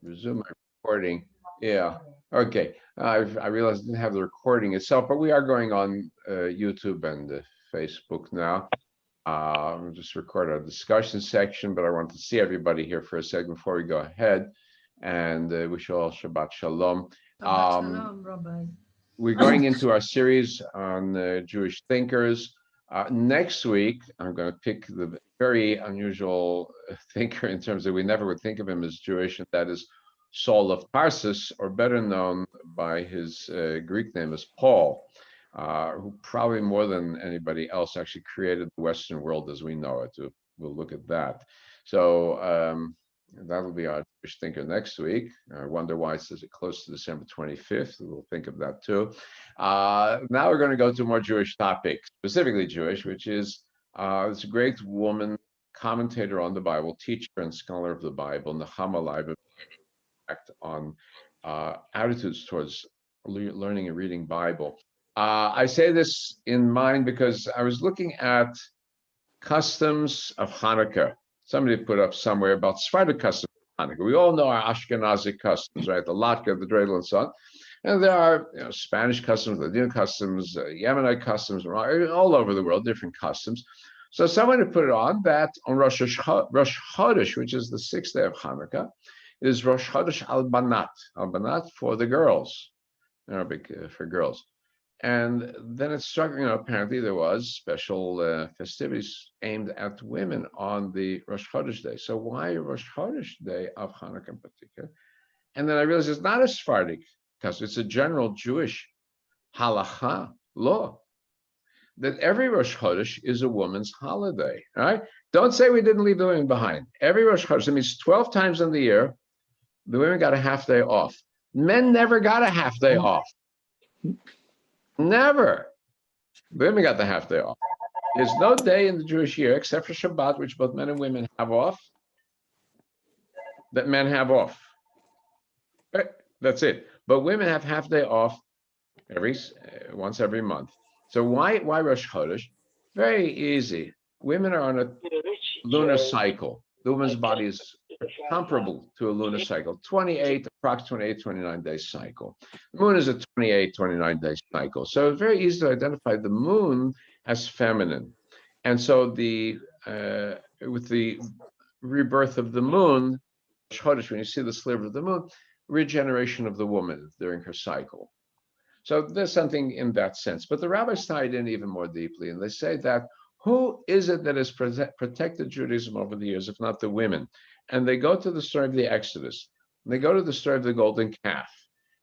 Resume my recording. Yeah. Okay. I realized I didn't have the recording itself, but we are going on YouTube and Facebook now. We'll just record our discussion section, but I want to see everybody here for a second before we go ahead and wish you all Shabbat Shalom. Shabbat Shalom, Rabbi. We're going into our series on Jewish thinkers. Next week, I'm going to pick the very unusual thinker in terms of we never would think of him as Jewish, and that is Saul of Tarsus, or better known by his Greek name as Paul, who probably more than anybody else actually created the Western world as we know it. We'll look at that. So that'll be our Jewish thinker next week. I wonder why it says it close to December 25th. We'll think of that too. Now we're going to go to a more Jewish topic, specifically Jewish, which is this great woman, commentator on the Bible, teacher and scholar of the Bible, Nechamah Leibowtz Dec, on attitudes towards learning and reading Bible. I say this in mind because I was looking at customs of Hanukkah. Somebody put up somewhere about Sephardic customs of Hanukkah. We all know our Ashkenazi customs, right? The latke, the dreidel, and so on. And there are Spanish customs, Ladino customs, Yemenite customs, all over the world, different customs. So someone had put it on that on Rosh Chodesh, which is the 6th day of Hanukkah, is Rosh Chodesh al-Banat. Al-Banat for the girls, Arabic for girls. And then it struck, apparently there was special festivities aimed at women on the Rosh Chodesh day. So why Rosh Chodesh day of Hanukkah in particular? And then I realized it's not a Sephardic custom, it's a general Jewish halacha law that every Rosh Chodesh is a woman's holiday, all right? Don't say we didn't leave the women behind. Every Rosh Chodesh, that means 12 times in the year, the women got a half day off. Men never got a half day off. Never. The women got the half day off. There's no day in the Jewish year, except for Shabbat, which both men and women have off, that men have off. Right? That's it. But women have half day off once every month. So why Rosh Chodesh? Very easy. Women are on a lunar cycle. The woman's body is comparable to a lunar cycle, approximately 29-day cycle. The moon is a 29-day cycle. So it's very easy to identify the moon as feminine. And so with the rebirth of the moon, Chodesh, when you see the sliver of the moon, regeneration of the woman during her cycle. So there's something in that sense. But the rabbis tied in even more deeply, and they say that who is it that has protected Judaism over the years, if not the women? And they go to the story of the Exodus. And they go to the story of the golden calf.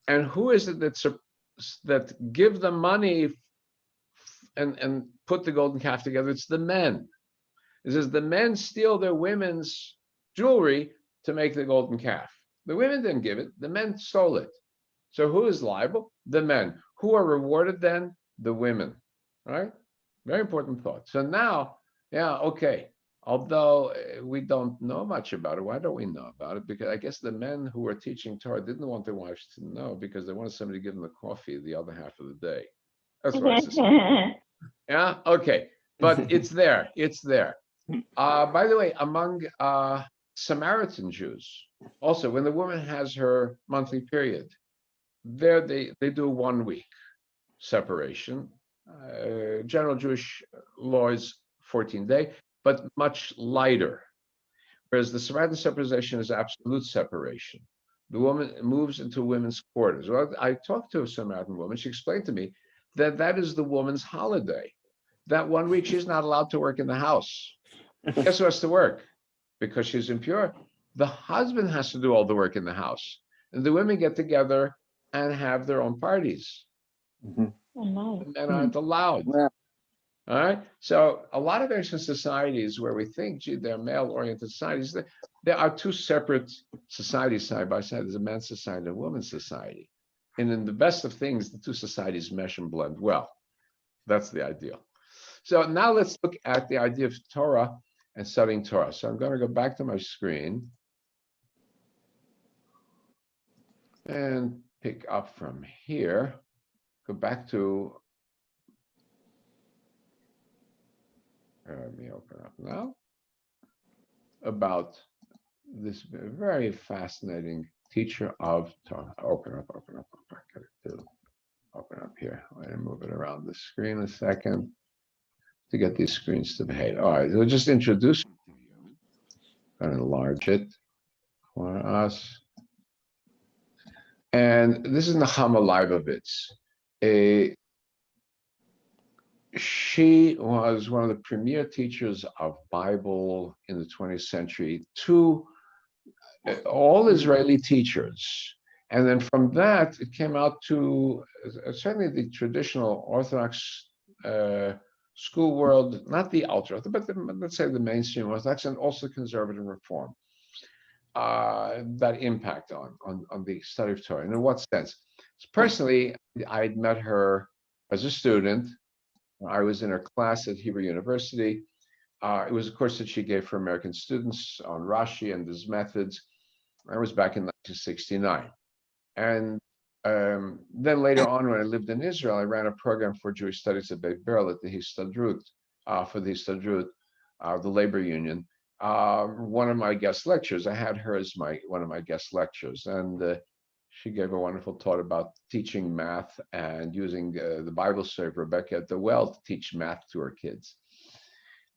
And who is it that give the money and put the golden calf together? It's the men. It says the men steal their women's jewelry to make the golden calf. The women didn't give it. The men stole it. So who is liable? The men. Who are rewarded then? The women. Right? Very important thought. So now, okay. Although we don't know much about it, why don't we know about it? Because I guess the men who were teaching Torah didn't want their wives to know because they wanted somebody to give them the coffee the other half of the day. That's what I suspect. Yeah, okay. But it's there. It's there. By the way, among Samaritan Jews, also, when the woman has her monthly period, there they do 1 week separation. General Jewish law is 14-day, but much lighter. Whereas the Samaritan separation is absolute separation. The woman moves into women's quarters. Well, I talked to a Samaritan woman. She explained to me that is the woman's holiday. That 1 week she's not allowed to work in the house. Guess who has to work? Because she's impure. The husband has to do all the work in the house. And the women get together and have their own parties. Mm-hmm. The men aren't allowed. Yeah. All right. So a lot of Asian societies where we think, gee, they're male-oriented societies, there are two separate societies side by side. There's a men's society and a women's society. And in the best of things, the two societies mesh and blend well. That's the ideal. So now let's look at the idea of Torah and studying Torah. So I'm going to go back to my screen and pick up from here. Go back to, let me open up now, about this very fascinating teacher of Torah. Open up. Open up here. I'm going to move it around the screen a second to get these screens to behave. All right, we'll just introduce it to you and enlarge it for us. And this is Nechamah Leibowitz. She was one of the premier teachers of Bible in the 20th century to all Israeli teachers. And then from that, it came out to certainly the traditional Orthodox school world, not the ultra-Orthodox, but let's say the mainstream Orthodox, and also conservative reform. That impact on the study of Torah. And in what sense? So personally, I'd met her as a student. I was in her class at Hebrew University. It was a course that she gave for American students on Rashi and his methods. I was back in 1969. And then later on, when I lived in Israel, I ran a program for Jewish studies at Beit Berl at the Histadrut, for the Histadrut, the labor union. One of my guest lectures, I had her as one of my guest lectures, and she gave a wonderful talk about teaching math and using the Bible story of Rebecca at the well to teach math to her kids.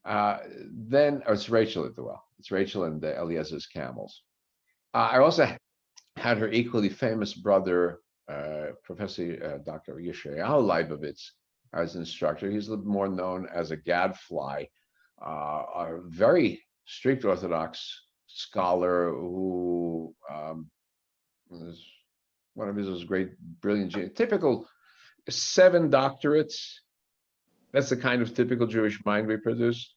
It's Rachel at the well. It's Rachel and Eliezer's camels. I also had her equally famous brother, Professor Dr. Yeshayahu Leibowitz, as an instructor. He's a little more known as a gadfly, a very strict Orthodox scholar who was one of his great, brilliant, typical 7 doctorates. That's the kind of typical Jewish mind we produce,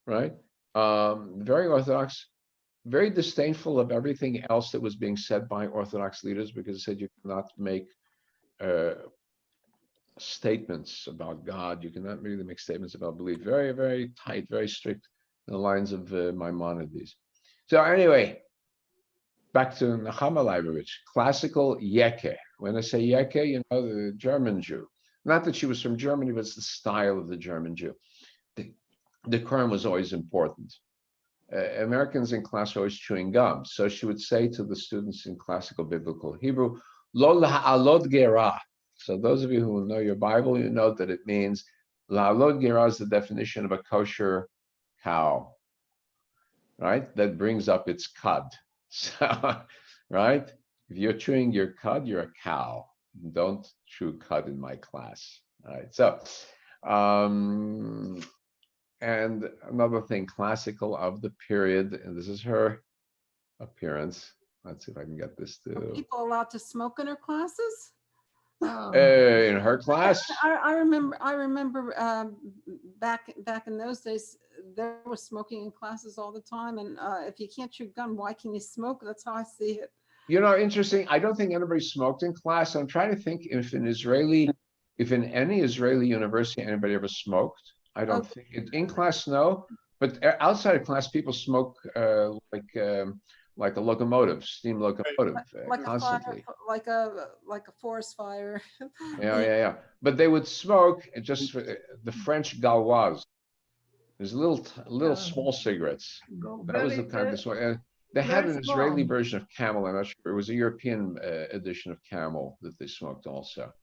right? Very Orthodox, very disdainful of everything else that was being said by Orthodox leaders, because it said you cannot make statements about God. You cannot really make statements about belief. Very, very tight, very strict in the lines of Maimonides. So anyway, back to Nechamah Leibowitz, classical Yeke. When I say Yeke, you know, the German Jew. Not that she was from Germany, but it's the style of the German Jew. The decorum was always important. Americans in class are always chewing gum. So she would say to the students in classical biblical Hebrew, Lo la'alot gerah. So those of you who know your Bible, you know that it means la'alot gerah is the definition of a kosher cow, right? That brings up its cud. So, right? If you're chewing your cud, you're a cow. Don't chew cud in my class. All right. So, and another thing, classical of the period, and this is her appearance. Let's see if I can get this to. Are people allowed to smoke in her classes? In her class? I remember back in those days, there was smoking in classes all the time. And if you can't chew gum, why can you smoke? That's how I see it. You know, interesting. I don't think anybody smoked in class. I'm trying to think if in any Israeli university anybody ever smoked. I don't think in class, no. But outside of class, people smoke like a locomotive, steam locomotive, constantly. Like a forest fire. Yeah. But they would smoke just for the French gauloise. There's little small cigarettes. That was the kind of smoke. They had an Israeli version of Camel. I'm not sure. It was a European edition of Camel that they smoked also.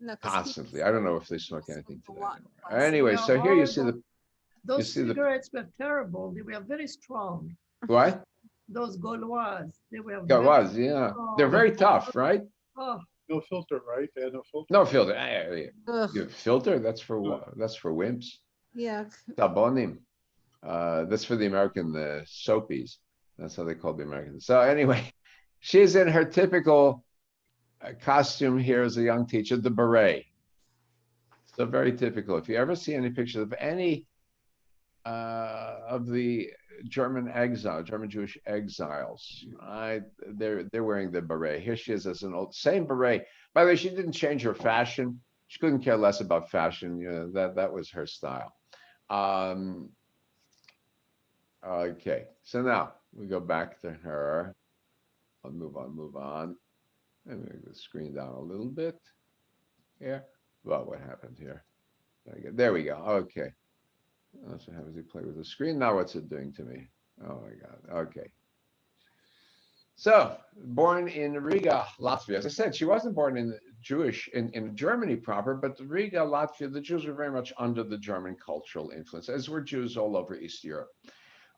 No, constantly. I don't know if they smoke anything today anymore. Anyway, so here you see those cigarettes were terrible. They were very strong. What? Those Gauloises. They were Gauloises, yeah. They're very tough, right? Oh. No filter, right? They had no filter. No filter. Filter, that's for wimps. Yeah. Sabonim. That's for the American soapies. That's how they call the Americans. So anyway, she's in her typical costume here as a young teacher, the beret. So very typical. If you ever see any pictures of any of the German Jewish exiles, they're wearing the beret. Here she is as an same beret. By the way, she didn't change her fashion. She couldn't care less about fashion. You know, that was her style. Okay, so now we go back to her. I'll move on. Let me move the screen down a little bit here. Well, what happened here? There we go. Okay. So how does he play with the screen? Now what's it doing to me? Oh my God. Okay. So, born in Riga, Latvia. As I said, she wasn't born in in Germany proper, but Riga, Latvia, the Jews were very much under the German cultural influence, as were Jews all over East Europe.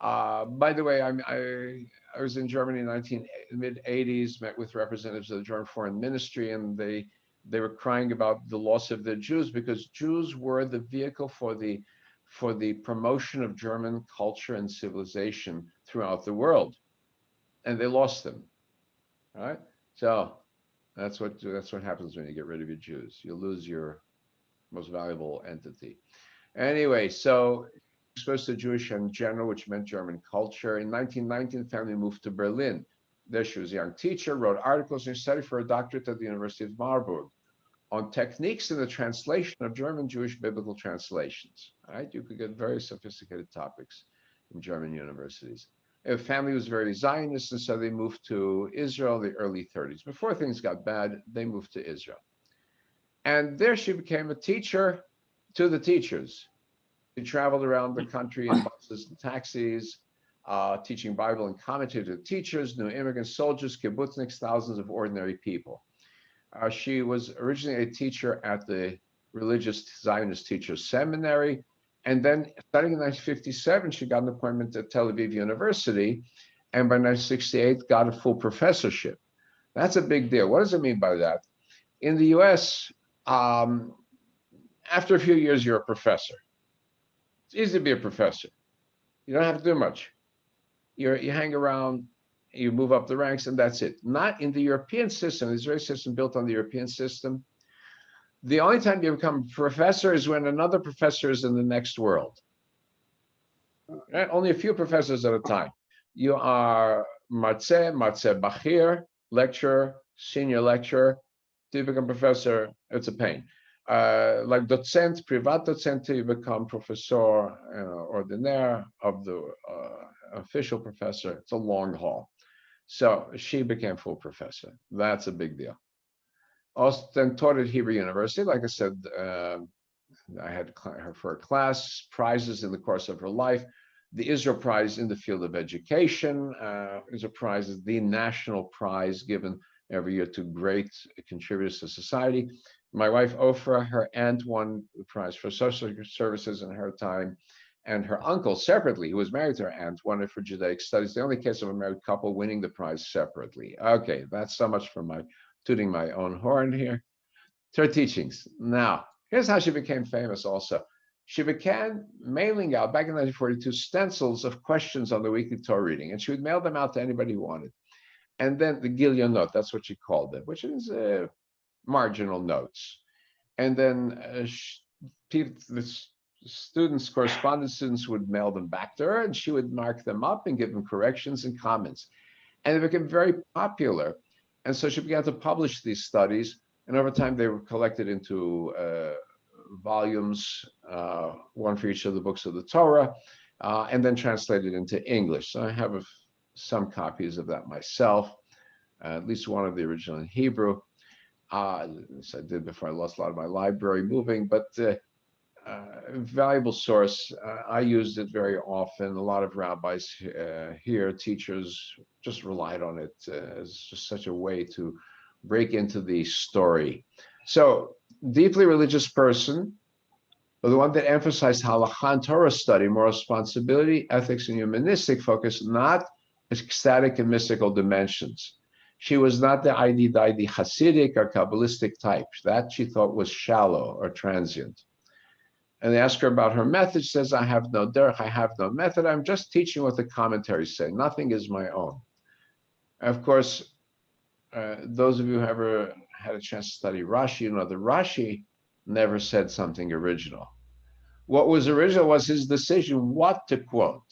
By the way, I was in Germany in mid 80s, met with representatives of the German Foreign Ministry, and they were crying about the loss of the Jews because Jews were the vehicle for the promotion of German culture and civilization throughout the world, and they lost them. All right, so that's what happens when you get rid of your Jews. You lose your most valuable entity. Anyway, so exposed to Jewish in general, which meant German culture. In 1919, family moved to Berlin. There she was a young teacher, wrote articles, and studied for a doctorate at the University of Marburg on techniques in the translation of German Jewish biblical translations. All right, you could get very sophisticated topics in German universities. Her family was very Zionist, and so they moved to Israel in the early 30s. Before things got bad, they moved to Israel. And there she became a teacher to the teachers. She traveled around the country in buses and taxis, teaching Bible and commentary to teachers, new immigrants, soldiers, kibbutzniks, thousands of ordinary people. She was originally a teacher at the Religious Zionist Teachers Seminary, and then starting in 1957, she got an appointment at Tel Aviv University, and by 1968 got a full professorship. That's a big deal. What does it mean by that? In the US, after a few years, you're a professor. It's easy to be a professor. You don't have to do much. You hang around, you move up the ranks, and that's it. Not in the European system, the Israeli system built on the European system. The only time you become a professor is when another professor is in the next world. Right? Only a few professors at a time. You are marze bachir, lecturer, senior lecturer. To become professor, it's a pain. Like docent, privat docent, you become professor ordinaire of the official professor. It's a long haul. So she became full professor. That's a big deal. Also then taught at Hebrew University. Like I said, I had her for a class, prizes in the course of her life. The Israel Prize in the field of education is a prize, the national prize given every year to great contributors to society. My wife, Ofra, her aunt won the prize for social services in her time, and her uncle separately, who was married to her aunt, won it for Judaic studies. The only case of a married couple winning the prize separately. Okay, that's so much for my tooting my own horn here. Her teachings. Now, here's how she became famous also. She began mailing out, back in 1942, stencils of questions on the weekly Torah reading, and she would mail them out to anybody who wanted. And then the Gilyonot, that's what she called them, which is marginal notes. And then the students, correspondence students would mail them back to her, and she would mark them up and give them corrections and comments. And they became very popular. And so she began to publish these studies, and over time they were collected into volumes, one for each of the books of the Torah, and then translated into English. So I have some copies of that myself, at least one of the original in Hebrew. As I did before I lost a lot of my library moving, but valuable source. I used it very often. A lot of rabbis here, teachers, just relied on it as just such a way to break into the story. So, deeply religious person, but the one that emphasized halacha and Torah study, moral responsibility, ethics, and humanistic focus, not ecstatic and mystical dimensions. She was not the Aidi Hasidic or Kabbalistic type. That she thought was shallow or transient. And they ask her about her method. She says, I have no derech, I have no method. I'm just teaching what the commentaries say. Nothing is my own. Of course, those of you who ever had a chance to study Rashi, you know that Rashi never said something original. What was original was his decision what to quote.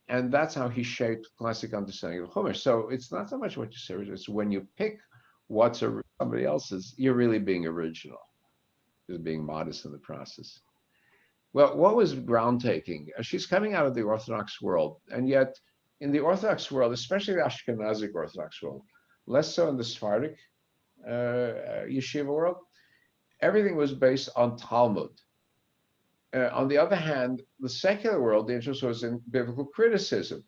And that's how he shaped classic understanding of Chumash. So it's not so much what you say, it's when you pick what's somebody else's, you're really being original. You're being modest in the process. Well, what was groundtaking? She's coming out of the Orthodox world, and yet in the Orthodox world, especially the Ashkenazic Orthodox world, less so in the Sephardic yeshiva world, everything was based on Talmud. On the other hand, the secular world, the interest was in biblical criticism.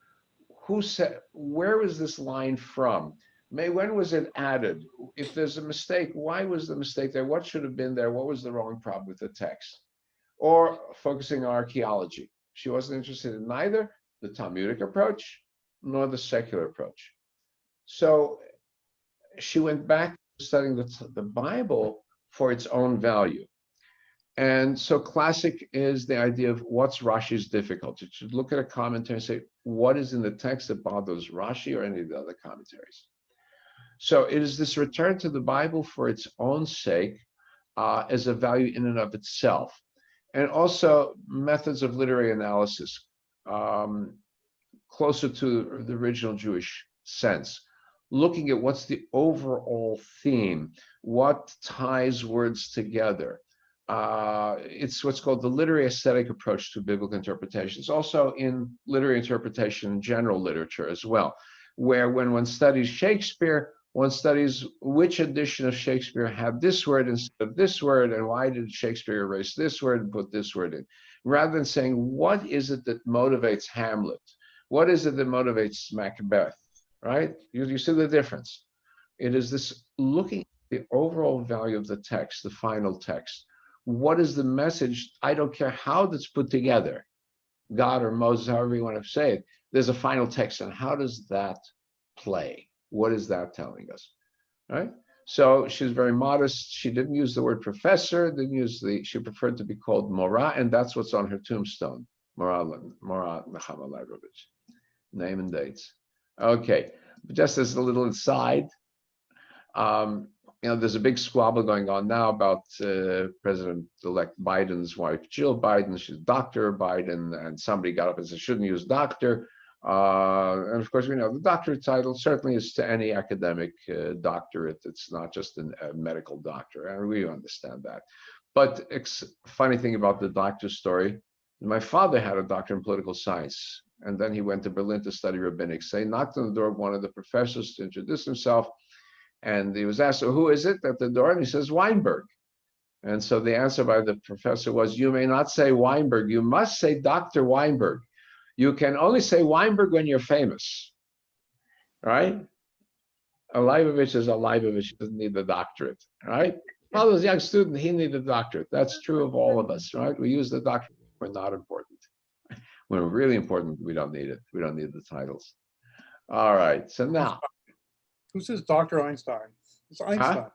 who said, where was this line from? When was it added? If there's a mistake, why was the mistake there? What should have been there? What was the wrong problem with the text? Or focusing on archaeology. She wasn't interested in neither the Talmudic approach nor the secular approach. So she went back to studying the Bible for its own value. And so classic is the idea of what's Rashi's difficulty. You should look at a commentary and say, what is in the text that bothers Rashi or any of the other commentaries? So it is this return to the Bible for its own sake as a value in and of itself. And also methods of literary analysis, closer to the original Jewish sense, looking at what's the overall theme, what ties words together. It's what's called the literary aesthetic approach to biblical interpretation. It's also in literary interpretation in general literature as well, where when one studies Shakespeare, one studies which edition of Shakespeare had this word instead of this word, and why did Shakespeare erase this word and put this word in, rather than saying, what is it that motivates Hamlet? What is it that motivates Macbeth, right? You see the difference. It is this looking at the overall value of the text, the final text. What is the message? I don't care how that's put together, God or Moses, however you want to say it, there's a final text, and how does that play? What is that telling us, right? So she's very modest. She didn't use the word professor, she preferred to be called Mora, and that's what's on her tombstone, Mora Nechamah Leibowtz, name and dates. Okay, just as a little aside, there's a big squabble going on now about President-elect Biden's wife, Jill Biden. She's Dr. Biden, and somebody got up and said, shouldn't use doctor. And of course, we know the doctorate title certainly is to any academic doctorate. It's not just a medical doctor, and we understand that. But funny thing about the doctor story, my father had a doctor in political science, and then he went to Berlin to study rabbinics. So he knocked on the door of one of the professors to introduce himself, and he was asked, so who is it at the door? And he says, Weinberg. And so the answer by the professor was, you may not say Weinberg, you must say Dr. Weinberg. You can only say Weinberg when you're famous, right? A Leibowitz is a Leibowitz, doesn't need the doctorate, right? Well, as a young student, he needed a doctorate. That's true of all of us, right? We use the doctorate when we're not important. When we're really important, we don't need it. We don't need the titles. All right, so now. Who says Dr. Einstein? It's Einstein. Huh?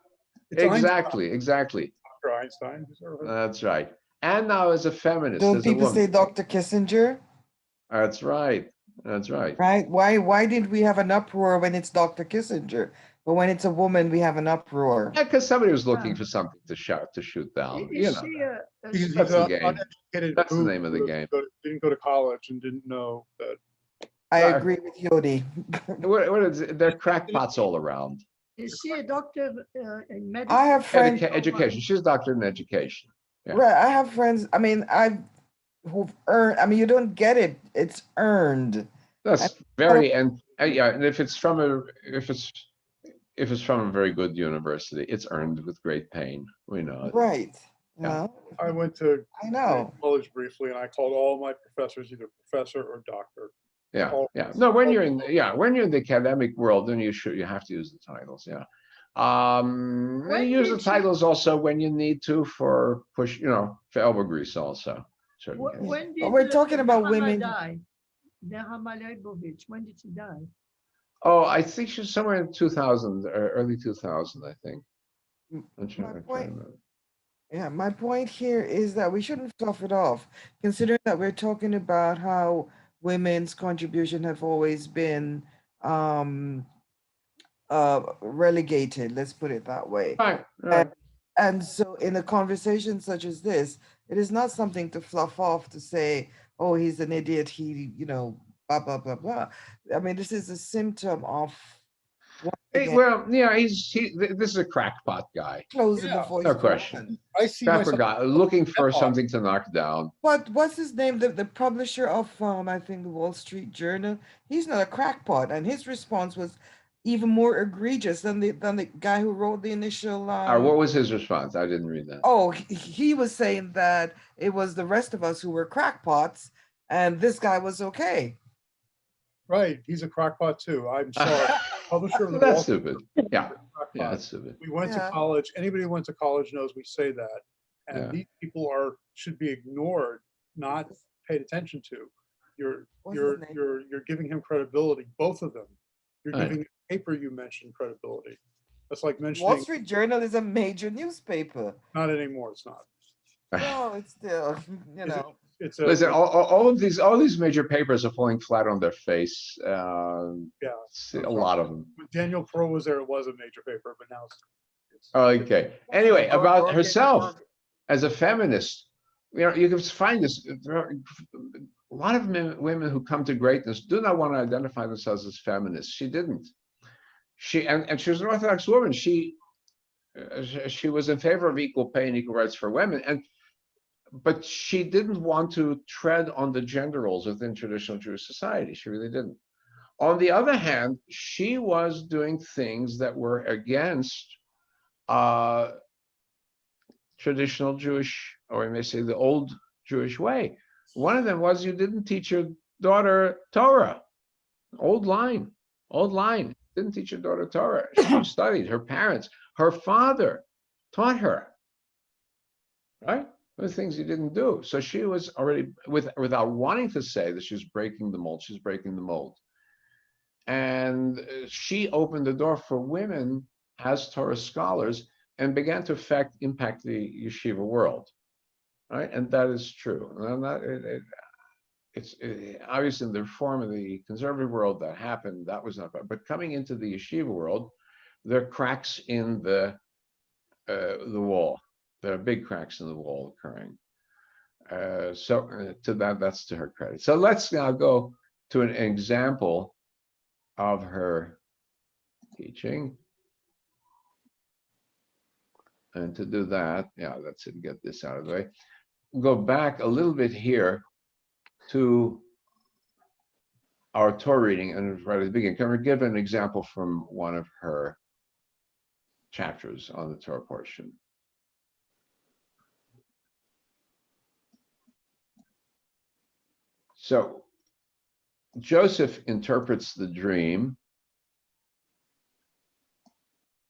It's Exactly, exactly. Dr. Einstein. That's right. And now as a feminist, Don't as a people woman. say Dr. Kissinger? That's right. That's right. Right? Why did we have an uproar when it's Dr. Kissinger? But when it's a woman, we have an uproar. Yeah, because somebody was looking for something to shoot down. You know, He's that's the an game. uneducated That's the boob name of the who game. Didn't go to college and didn't know that. I agree with Yodi. There are crackpots all around. Is she a doctor in medicine? I have friends. Education. She's a doctor in education. Yeah. Right, I have friends. I mean, who've earned. I mean, you don't get it. It's earned. That's very and yeah. And if it's from a very good university, it's earned with great pain. We know it. Right. Yeah. No, I went to I know. college briefly, and I called all my professors either professor or doctor. Yeah, yeah. No, when you're in the academic world, then you have to use the titles. Yeah. You use the titles also when you need to for push, for elbow grease also. When did We're talking about Nechama women. die? Nechamah Leibowtz, when did she die? Oh, I think she's somewhere in 2000 or early 2000, I think. I'm trying to remember. Yeah, my point here is that we shouldn't slough it off, considering that we're talking about how women's contribution have always been relegated, let's put it that way. Right. And so in a conversation such as this, it is not something to fluff off to say, oh, he's an idiot, he, blah, blah, blah, blah. I mean, this is a symptom of Well, yeah, this is a crackpot guy. closing the voice. No question. I see Crackpot myself. guy looking for something to knock down. But what's his name? The publisher of I think the Wall Street Journal. He's not a crackpot, and his response was even more egregious than the guy who wrote the initial. What was his response? I didn't read that. Oh, he was saying that it was the rest of us who were crackpots, and this guy was okay. Right, he's a crackpot too. I'm sorry. Publisher of the That's Wall Street stupid. Journal, Yeah, crackpot. yeah, that's stupid. We went to Yeah. college. Anybody who went to college knows we say that. And Yeah. these people should be ignored, not paid attention to. What's his name? You're giving him credibility, both of them. You're Right. giving the paper you mentioned credibility. That's like Wall mentioning, Street Journal is a major newspaper. not anymore, it's not. No, it's still, you Is it- know. It's Listen, all of these major papers are falling flat on their face. Yeah. A lot of them. When Daniel Pearl was there, it was a maja paper, but now it's Okay. Anyway, Or- about or- herself as a feminist, you can find this. There are a lot of women who come to greatness do not want to identify themselves as feminists. She didn't. And she was an Orthodox woman. She was in favor of equal pay and equal rights for women, but she didn't want to tread on the gender roles within traditional Jewish society. She really didn't. On the other hand, she was doing things that were against traditional Jewish, or we may say the old Jewish way. One of them was you didn't teach your daughter Torah. Old line. Didn't teach your daughter Torah. She studied. Her parents, her father taught her. Right? Those things you didn't do. So she was already, without wanting to say that she was breaking the mold, she's breaking the mold. And she opened the door for women as Torah scholars and began to impact the yeshiva world. Right? And that is true. And it's obviously in the reform of the conservative world that happened, that was not bad. But coming into the yeshiva world, there are cracks in the wall. There are big cracks in the wall occurring. That's to her credit. So let's now go to an example of her teaching. And to do that, that's it, get this out of the way. Go back a little bit here to our Torah reading, and right at the beginning, can we give an example from one of her chapters on the Torah portion? So Joseph interprets the dream.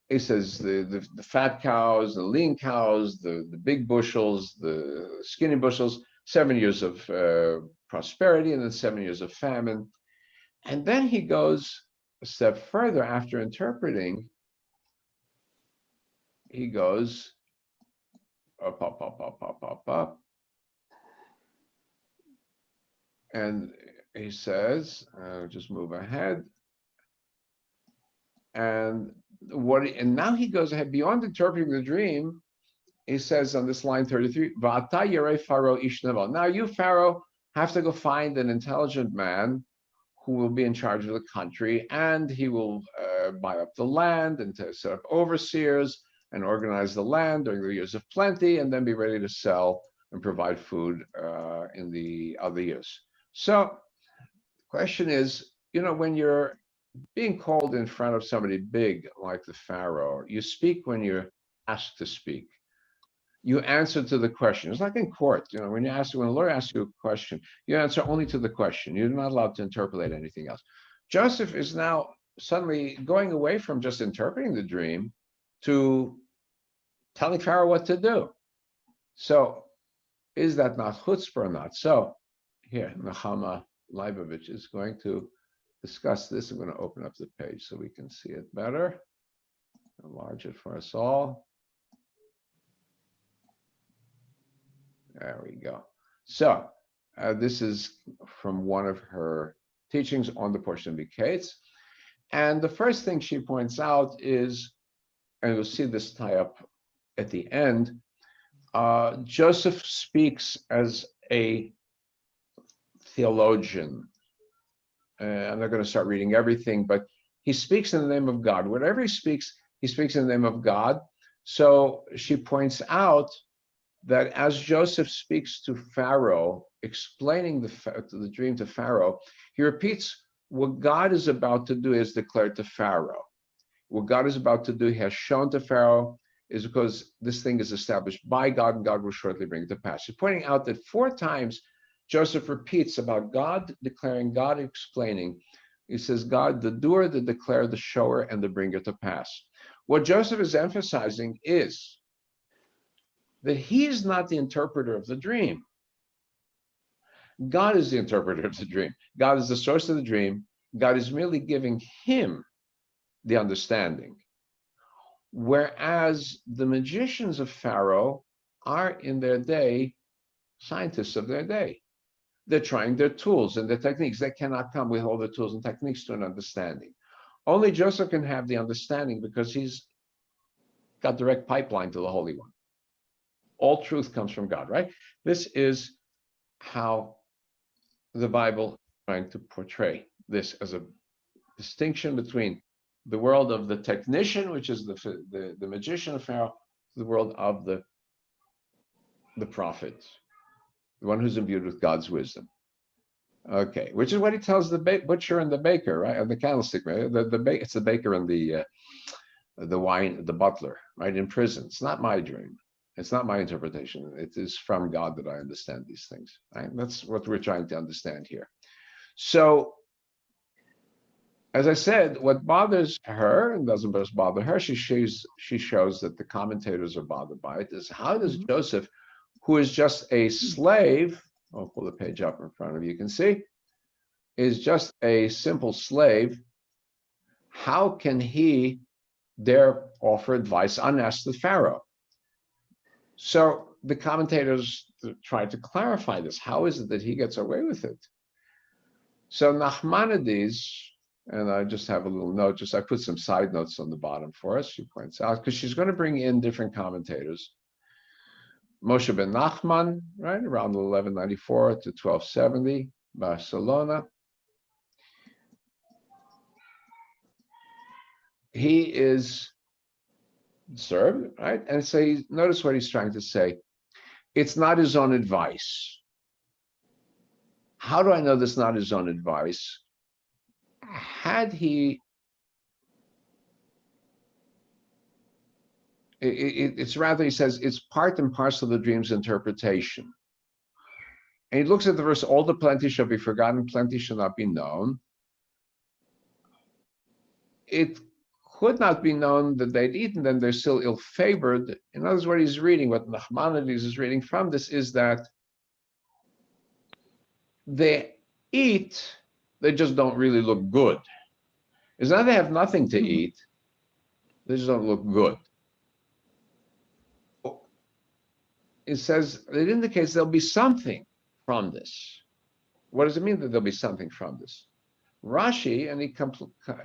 He says the fat cows, the lean cows, the big bushels, the skinny bushels, 7 years of prosperity and then 7 years of famine. And then he goes a step further after interpreting. He goes up. And he says, just move ahead. And now he goes ahead beyond interpreting the dream. He says on this line 33, V'ata yerei Pharaoh ish neval. Now you, Pharaoh, have to go find an intelligent man who will be in charge of the country, and he will buy up the land and to set up overseers and organize the land during the years of plenty, and then be ready to sell and provide food in the other years. So the question is, when you're being called in front of somebody big like the Pharaoh, you speak when you're asked to speak. You answer to the question. It's like in court, when a lawyer asks you a question, you answer only to the question. You're not allowed to interpolate anything else. Joseph is now suddenly going away from just interpreting the dream to telling Pharaoh what to do. So is that not chutzpah or not? So here, Nechamah Leibowitz is going to discuss this. I'm going to open up the page so we can see it better. Enlarge it for us all. There we go. So this is from one of her teachings on the portion of Miketz. And the first thing she points out is, and you'll see this tie up at the end, Joseph speaks as a theologian. I'm not going to start reading everything, but he speaks in the name of God. Whatever he speaks in the name of God. So she points out that as Joseph speaks to Pharaoh, explaining the dream to Pharaoh, he repeats what God is about to do is declared to Pharaoh. What God is about to do, he has shown to Pharaoh, is because this thing is established by God, and God will shortly bring it to pass. She's pointing out that 4 times Joseph repeats about God declaring, God explaining He says, God, the doer, the declarer, the shower, and the bringer to pass. What Joseph is emphasizing is that he's not the interpreter of the dream. God is the interpreter of the dream. God is the source of the dream. God is merely giving him the understanding. Whereas the magicians of Pharaoh are in their day scientists of their day. They're trying their tools and their techniques. They cannot come with all the tools and techniques to an understanding. Only Joseph can have the understanding because he's got direct pipeline to the Holy One. All truth comes from God, right? This is how the Bible is trying to portray this as a distinction between the world of the technician, which is the magician of Pharaoh, the world of the prophet, the one who's imbued with God's wisdom. Okay, which is what he tells the butcher and the baker, right? And the candlestick, right? It's the baker and the butler, right? In prison. It's not my dream. It's not my interpretation. It is from God that I understand these things. Right? That's what we're trying to understand here. So, as I said, what bothers her and doesn't just bother her, she shows that the commentators are bothered by it. Is how does Joseph, who is just a slave, I'll pull the page up in front of you, you can see, is just a simple slave. How can he dare offer advice unasked to Pharaoh? So the commentators try to clarify this. How is it that he gets away with it? So Nachmanides, and I just have a little note, I put some side notes on the bottom for us, she points out, because she's going to bring in different commentators. Moshe ben Nachman, right, around 1194 to 1270, Barcelona. He is served, right? And so notice what he's trying to say. It's not his own advice. How do I know this is not his own advice? Had he, it's rather, he says, it's part and parcel of the dream's interpretation. And he looks at the verse, all the plenty shall be forgotten, plenty shall not be known. It could not be known that they'd eaten them, they're still ill-favored. In other words, what he's reading, what Nachmanides is reading from this is that they eat, they just don't really look good. It's not they have nothing to eat, they just don't look good. It says, it indicates there'll be something from this. What does it mean that there'll be something from this? Rashi, and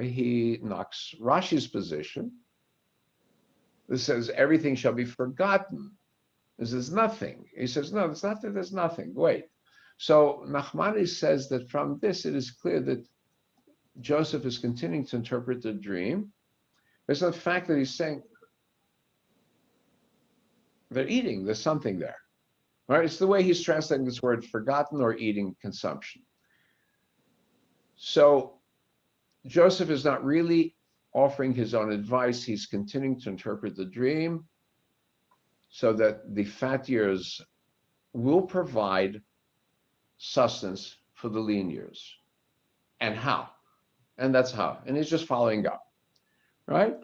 he knocks Rashi's position. This says everything shall be forgotten. This is nothing. He says, no, it's not that there's nothing. Wait. So Nachmanides says that from this, it is clear that Joseph is continuing to interpret the dream. There's the fact that he's saying they're eating, there's something there. Right? It's the way he's translating this word forgotten or eating consumption. So Joseph is not really offering his own advice. He's continuing to interpret the dream so that the fat years will provide sustenance for the lean years. And how? And that's how. And he's just following up, right?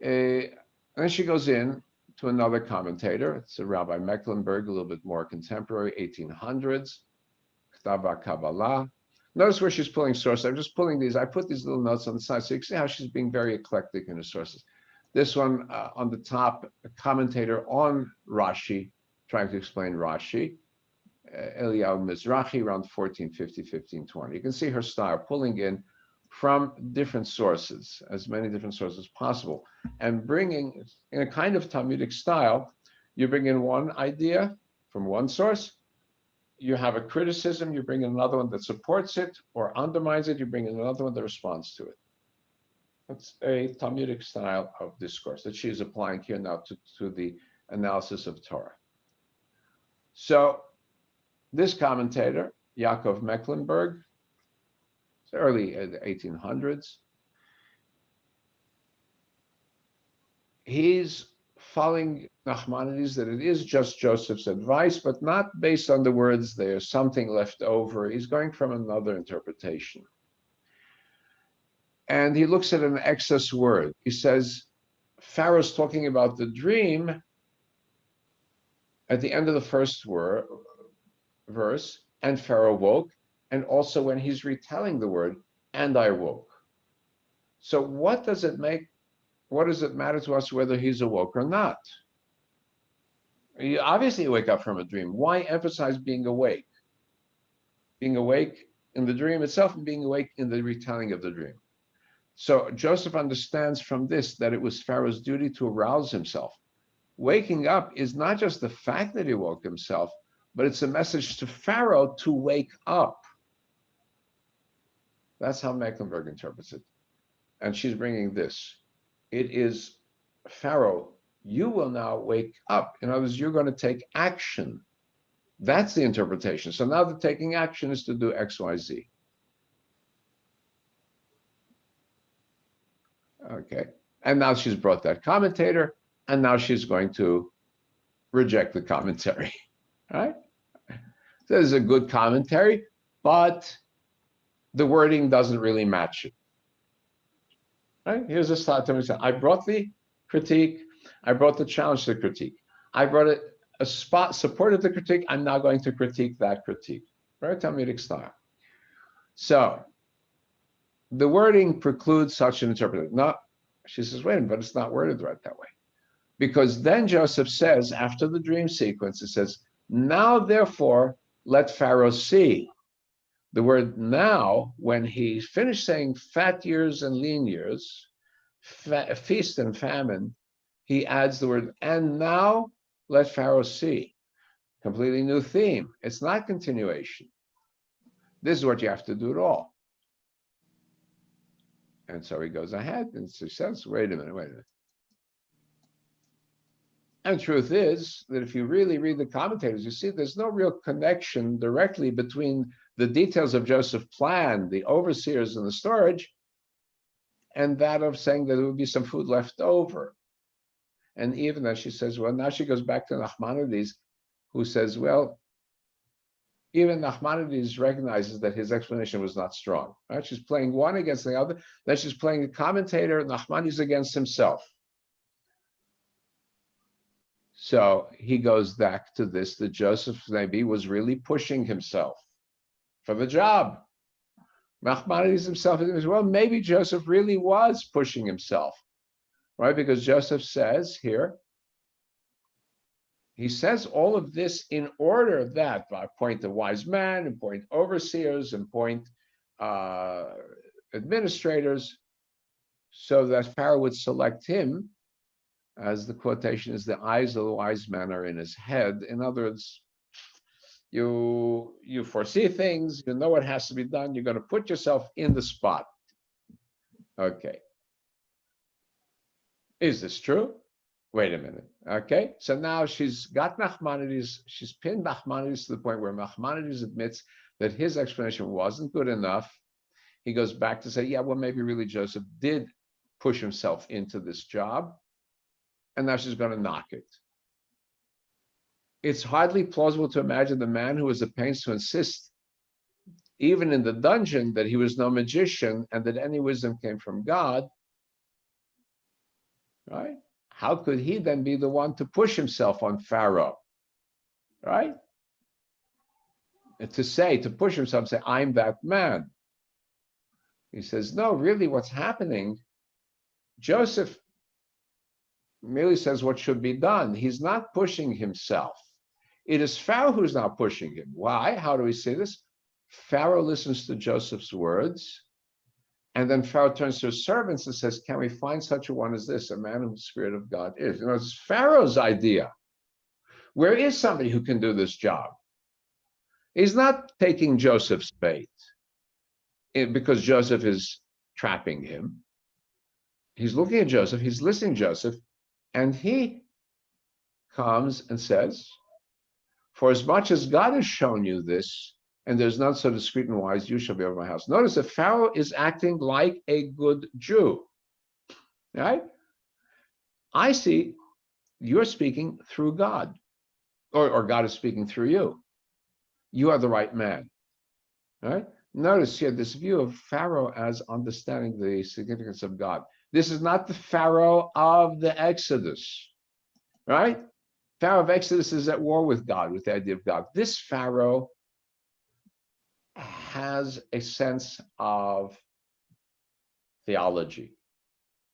And then she goes in to another commentator. It's a Rabbi Mecklenburg, a little bit more contemporary, 1800s, Ktava Kabbalah. Notice where she's pulling sources. I'm just pulling these. I put these little notes on the side so you can see how she's being very eclectic in her sources. This one on the top, a commentator on Rashi, trying to explain Rashi, Eliyahu Mizrahi, around 1450, 1520. You can see her style, pulling in from different sources, as many different sources as possible, and bringing, in a kind of Talmudic style, you bring in one idea from one source, you have a criticism, you bring in another one that supports it or undermines it, you bring in another one that responds to it. That's a Talmudic style of discourse that she is applying here now to the analysis of Torah. So this commentator, Yaakov Mecklenburg, it's early 1800s, he's following Nachmanides that it is just Joseph's advice, but not based on the words there's something left over. He's going from another interpretation. and he looks at an excess word. He says, Pharaoh's talking about the dream at the end of the first verse, and Pharaoh woke, and also when he's retelling the word, and I woke. So what does it matter to us whether he's awoke or not? You obviously wake up from a dream. Why emphasize being awake? Being awake in the dream itself and being awake in the retelling of the dream. So Joseph understands from this that it was Pharaoh's duty to arouse himself. Waking up is not just the fact that he woke himself, but it's a message to Pharaoh to wake up. That's how Mecklenburg interprets it. And she's bringing this. It is, Pharaoh, you will now wake up. In other words, you're going to take action. That's the interpretation. So now the taking action is to do X, Y, Z. Okay. And now she's brought that commentator, and now she's going to reject the commentary. Right? This is a good commentary, but the wording doesn't really match it. Right? Here's a slide. I brought the critique. I brought the challenge to the critique. I brought a spot supported the critique. I'm now going to critique that critique. Right? Talmudic style. So the wording precludes such an interpretation. No, she says, wait a minute, but it's not worded right that way. Because then Joseph says, after the dream sequence, it says, now therefore let Pharaoh see. The word now, when he finished saying fat years and lean years, feast and famine, he adds the word, and now let Pharaoh see. Completely new theme. It's not continuation. This is what you have to do at all. And so he goes ahead and says, wait a minute. And the truth is that if you really read the commentators, you see there's no real connection directly between the details of Joseph's plan, the overseers and the storage, and that of saying that there would be some food left over. And even as she says, well, now she goes back to Nachmanides, who says, well, even Nachmanides recognizes that his explanation was not strong. Right? She's playing one against the other. Then she's playing a commentator, Nachmanides against himself. So he goes back to this, that Joseph maybe was really pushing himself for the job. Nachmanides himself says, well, maybe Joseph really was pushing himself, right? Because Joseph says here, he says all of this in order that, by appoint the wise man, appoint overseers, appoint administrators, so that Pharaoh would select him, as the quotation is, the eyes of the wise man are in his head. In other words, you foresee things, you know what has to be done, you're going to put yourself in the spot. Okay. Is this true? Wait a minute. Okay. So now she's got Nachmanides, she's pinned Nachmanides to the point where Nachmanides admits that his explanation wasn't good enough. He goes back to say, yeah, well, maybe really Joseph did push himself into this job. And now she's going to knock it. It's hardly plausible to imagine the man who was at pains to insist, even in the dungeon, that he was no magician and that any wisdom came from God, right? How could he then be the one to push himself on Pharaoh, right? And to push himself, say, I'm that man. He says, no, really what's happening, Joseph merely says what should be done. He's not pushing himself. It is Pharaoh who's now pushing him. Why? How do we see this? Pharaoh listens to Joseph's words, and then Pharaoh turns to his servants and says, can we find such a one as this, a man whom the Spirit of God is? You know, it's Pharaoh's idea. Where is somebody who can do this job? He's not taking Joseph's bait because Joseph is trapping him. He's looking at Joseph, he's listening to Joseph, and he comes and says, for as much as God has shown you this, and there's none so discreet and wise, you shall be over my house. Notice that Pharaoh is acting like a good Jew, right? I see you're speaking through God, or God is speaking through you. You are the right man, right? Notice here this view of Pharaoh as understanding the significance of God. This is not the Pharaoh of the Exodus, right? Pharaoh of Exodus is at war with God, with the idea of God. This Pharaoh has a sense of theology,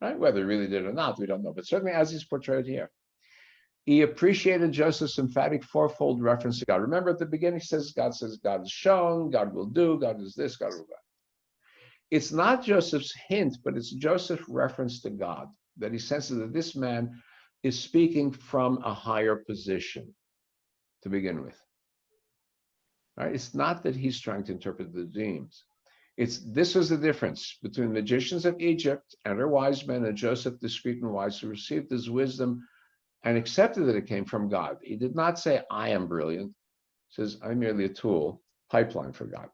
right? Whether he really did or not, we don't know, but certainly as he's portrayed here. He appreciated Joseph's emphatic fourfold reference to God. Remember at the beginning, he says, God is shown, God will do, God is this, God will that. It's not Joseph's hint, but it's Joseph's reference to God, that he senses that this man is speaking from a higher position to begin with. Right? It's not that he's trying to interpret the dreams. This was the difference between magicians of Egypt and her wise men and Joseph, discreet and wise, who received his wisdom and accepted that it came from God. He did not say, I am brilliant. He says, I'm merely a tool, pipeline for God.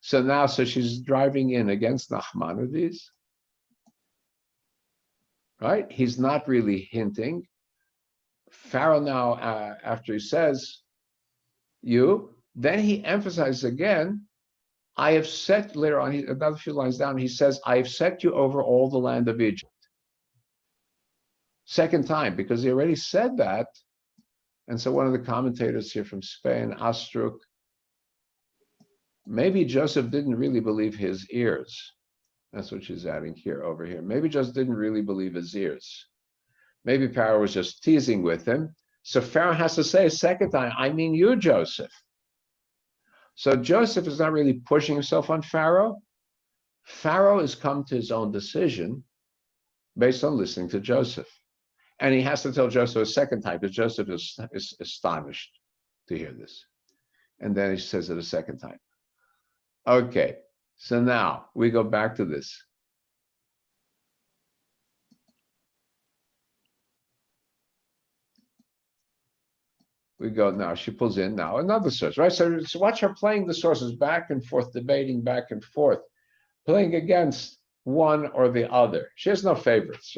So she's driving in against Nachmanides, right? He's not really hinting. Pharaoh now, after he says, then he emphasizes again, I have set, later on, another few lines down, he says, I have set you over all the land of Egypt. Second time, because he already said that. And so one of the commentators here from Spain, Astruc, maybe Joseph didn't really believe his ears. That's what she's adding here, over here. Maybe Joseph didn't really believe his ears. Maybe Pharaoh was just teasing with him. So Pharaoh has to say a second time, I mean you, Joseph. So Joseph is not really pushing himself on Pharaoh. Pharaoh has come to his own decision based on listening to Joseph. And he has to tell Joseph a second time, because Joseph is astonished to hear this. And then he says it a second time. Okay, so now we go back to this. We go now, she pulls in now another source, right? So watch her playing the sources back and forth, debating back and forth, playing against one or the other. She has no favorites.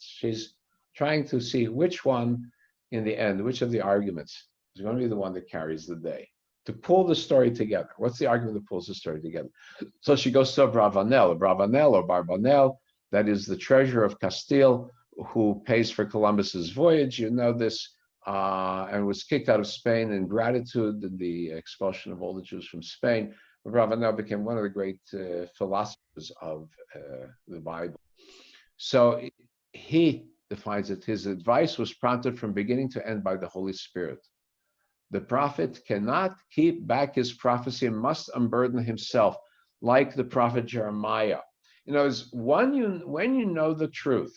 She's trying to see which one in the end, which of the arguments is going to be the one that carries the day, to pull the story together. What's the argument that pulls the story together? So she goes to Bravanel or Barbanel, that is the treasurer of Castile, who pays for Columbus's voyage. You know this, and was kicked out of Spain in gratitude in the expulsion of all the Jews from Spain. Bravanel became one of the great philosophers of the Bible. So he defines it, his advice was prompted from beginning to end by the Holy Spirit. The prophet cannot keep back his prophecy and must unburden himself, like the prophet Jeremiah. You know, when you know the truth,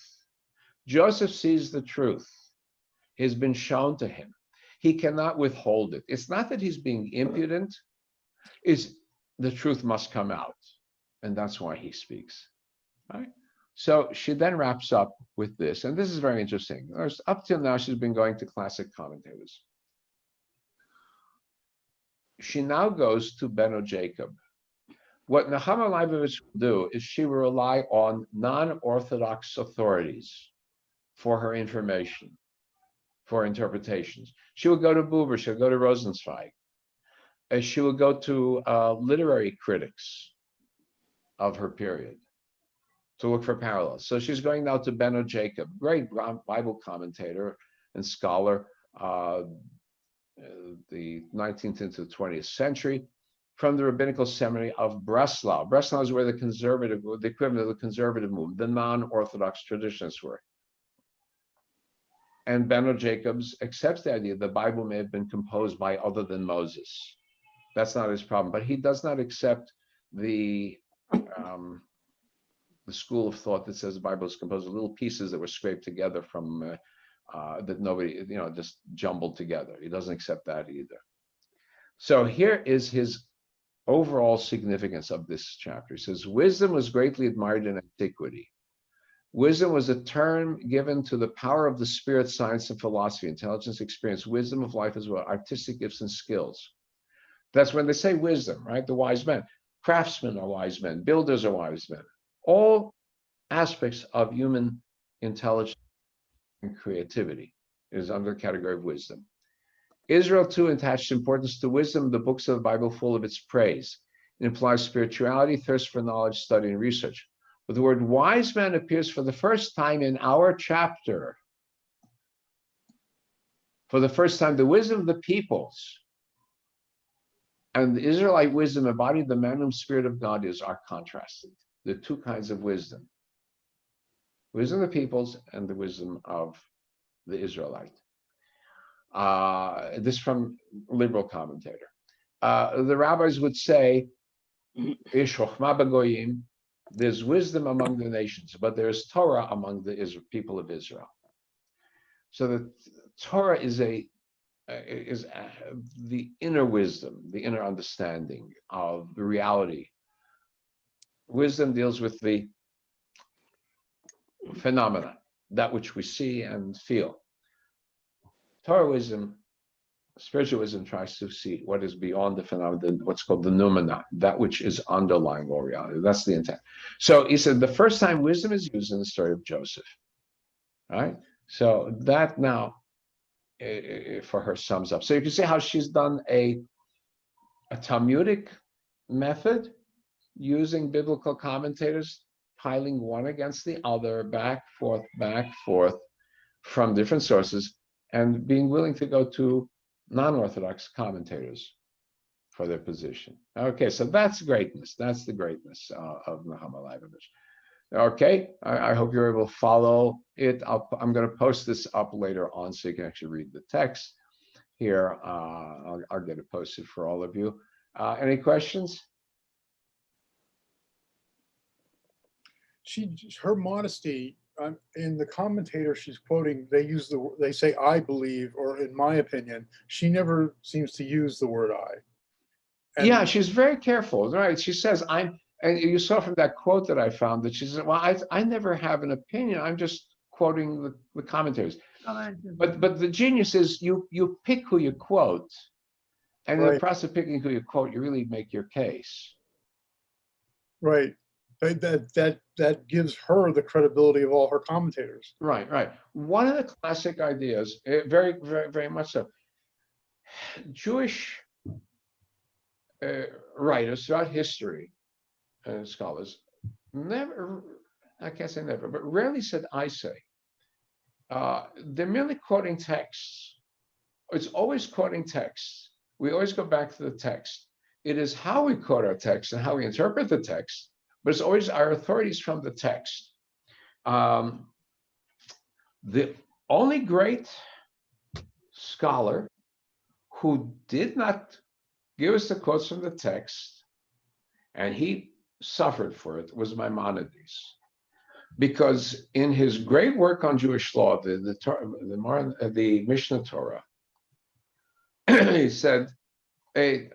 Joseph sees the truth. It has been shown to him. He cannot withhold it. It's not that he's being impudent. It's the truth must come out. And that's why he speaks, right? So she then wraps up with this, and this is very interesting. Up till now, she's been going to classic commentators. She now goes to Beno Jacob. What Nechamah Leibowitz will do is she will rely on non-Orthodox authorities for her information, for interpretations. She will go to Buber, she'll go to Rosenzweig. She will go to literary critics of her period to look for parallels. So she's going now to Beno Jacob, great Bible commentator and scholar, the 19th into the 20th century, from the rabbinical seminary of Breslau. Breslau is where the equivalent of the conservative movement, the non-Orthodox traditionists were. And Beno Jacobs accepts the idea the Bible may have been composed by other than Moses. That's not his problem, but he does not accept the school of thought that says the Bible is composed of little pieces that were scraped together from that nobody, just jumbled together. He doesn't accept that either. So here is his overall significance of this chapter. He says, wisdom was greatly admired in antiquity. Wisdom was a term given to the power of the spirit, science, and philosophy, intelligence, experience, wisdom of life as well, artistic gifts and skills. That's when they say wisdom, right? The wise men. Craftsmen are wise men. Builders are wise men. All aspects of human intelligence and creativity is under the category of wisdom. Israel, too, attached importance to wisdom, the books of the Bible full of its praise. It implies spirituality, thirst for knowledge, study, and research. But the word wise man appears for the first time in our chapter. For the first time, the wisdom of the peoples and the Israelite wisdom embodied the man whom Spirit of God is are contrasted. The two kinds of wisdom. Wisdom of the peoples and the wisdom of the Israelite. This from liberal commentator. The rabbis would say, there's wisdom among the nations, but there's Torah among the people of Israel. So the Torah is the inner wisdom, the inner understanding of the reality. Wisdom deals with the phenomena, that which we see and feel. Torah wisdom, spiritual wisdom, tries to see what is beyond the phenomenon, what's called the noumena, that which is underlying all reality. That's the intent. So he said the first time wisdom is used in the story of Joseph. Right? So that now for her sums up. So you can see how she's done a Talmudic method using biblical commentators, piling one against the other, back, forth, from different sources, and being willing to go to non-Orthodox commentators for their position. Okay, so that's greatness. That's the greatness of Nechamah Leibowitz. Okay, I hope you're able to follow it. I'm going to post this up later on so you can actually read the text here. I'll get it posted for all of you. Any questions? Her modesty, in the commentator she's quoting, they say "I believe," or "in my opinion." She never seems to use the word "I." And yeah, she's very careful, right? She says, and you saw from that quote that I found that she said, well, I never have an opinion. I'm just quoting the commentators. But the genius is you pick who you quote, and in the process of picking who you quote, you really make your case. Right. That gives her the credibility of all her commentators. Right. One of the classic ideas, very, very, very much so, Jewish writers throughout history, scholars, never, I can't say never, but rarely said "I say." They're merely quoting texts. It's always quoting texts. We always go back to the text. It is how we quote our text and how we interpret the text, but it's always our authorities from the text. The only great scholar who did not give us the quotes from the text, and he suffered for it, was Maimonides. Because in his great work on Jewish law, the Mishnah Torah, he said, "Hey,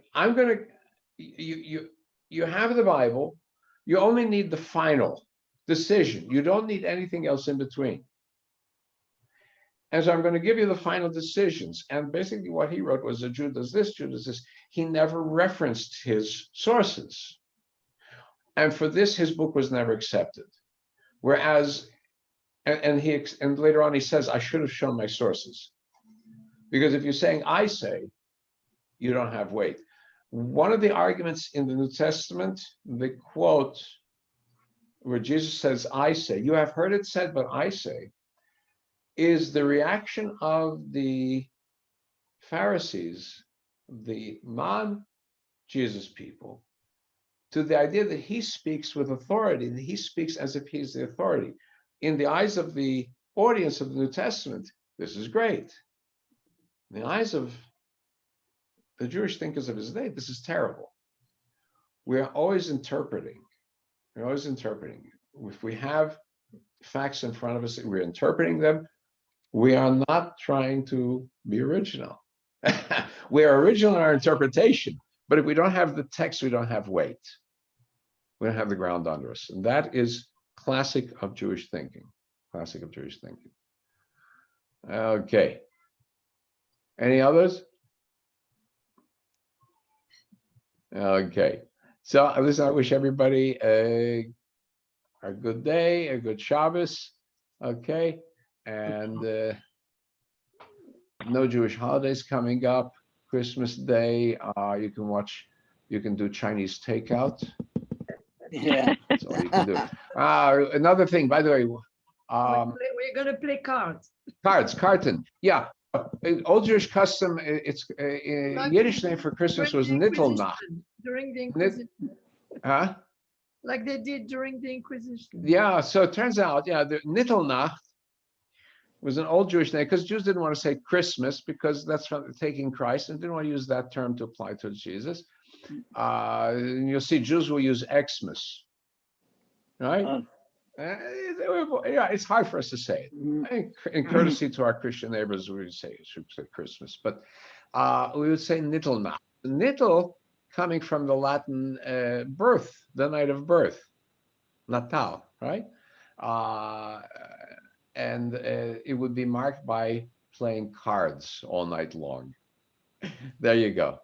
you have the Bible, you only need the final decision. You don't need anything else in between. And so I'm going to give you the final decisions." And basically what he wrote was a Jew does this, Jew does this. He never referenced his sources. And for this, his book was never accepted. Whereas, and later on he says, I should have shown my sources. Because if you're saying "I say," you don't have weight. One of the arguments in the New Testament, the quote where Jesus says, "I say," you have heard it said, but I say, is the reaction of the Pharisees, the non-Jesus people, to the idea that he speaks with authority, that he speaks as if he's the authority. In the eyes of the audience of the New Testament, this is great. In the eyes of the Jewish thinkers of his day, this is terrible. We're always interpreting. If we have facts in front of us, we're interpreting them. We are not trying to be original. We are original in our interpretation, but if we don't have the text, we don't have weight. We don't have the ground under us. And that is classic of Jewish thinking. Okay. Any others? Okay. So listen, I wish everybody a good day, a good Shabbos. Okay. And no Jewish holidays coming up. Christmas Day, you can watch You can do Chinese takeout. Yeah. That's all you can do. Another thing, by the way, We're gonna play cards. carton. Yeah, old Jewish custom. It's Yiddish name for Christmas was During the Nittelnacht. Inquisition, During the Nit- Inquisition, Huh? like they did during the Inquisition. Yeah. So it turns out, the Nittelnacht was an old Jewish name because Jews didn't want to say Christmas because that's from taking Christ and didn't want to use that term to apply to Jesus. You'll see Jews will use Xmas, right? It's hard for us to say it. I think in courtesy to our Christian neighbors, we would say Christmas, but we would say Nittelnacht. Nittel coming from the Latin birth, the night of birth, Natal, right? And it would be marked by playing cards all night long. There you go.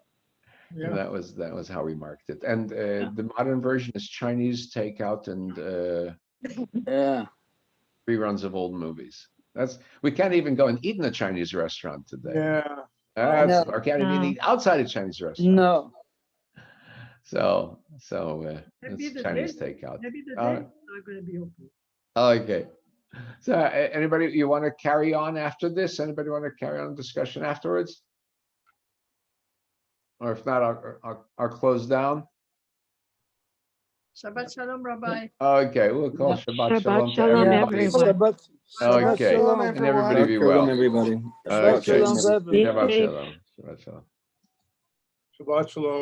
Yeah. That was how we marked it. And the modern version is Chinese takeout and Yeah. reruns of old movies. We can't even go and eat in a Chinese restaurant today. Yeah. No. Or can't even eat outside a Chinese restaurant. No. So Maybe it's the Chinese day- takeout. Maybe the Uh, days are gonna be open. Okay. So anybody, you want to carry on after this? Anybody want to carry on the discussion afterwards? Or if not, I'll close down. Shabbat Shalom, Rabbi. Okay, we'll call Yeah. Shabbat Shalom to Shalom, everybody. everyone. Shabbat Okay, shalom. and everybody be Shabbat shalom, well. everybody. Okay. Shabbat shalom, Rebbe. Shabbat Shalom. Shabbat Shalom. Shabbat shalom.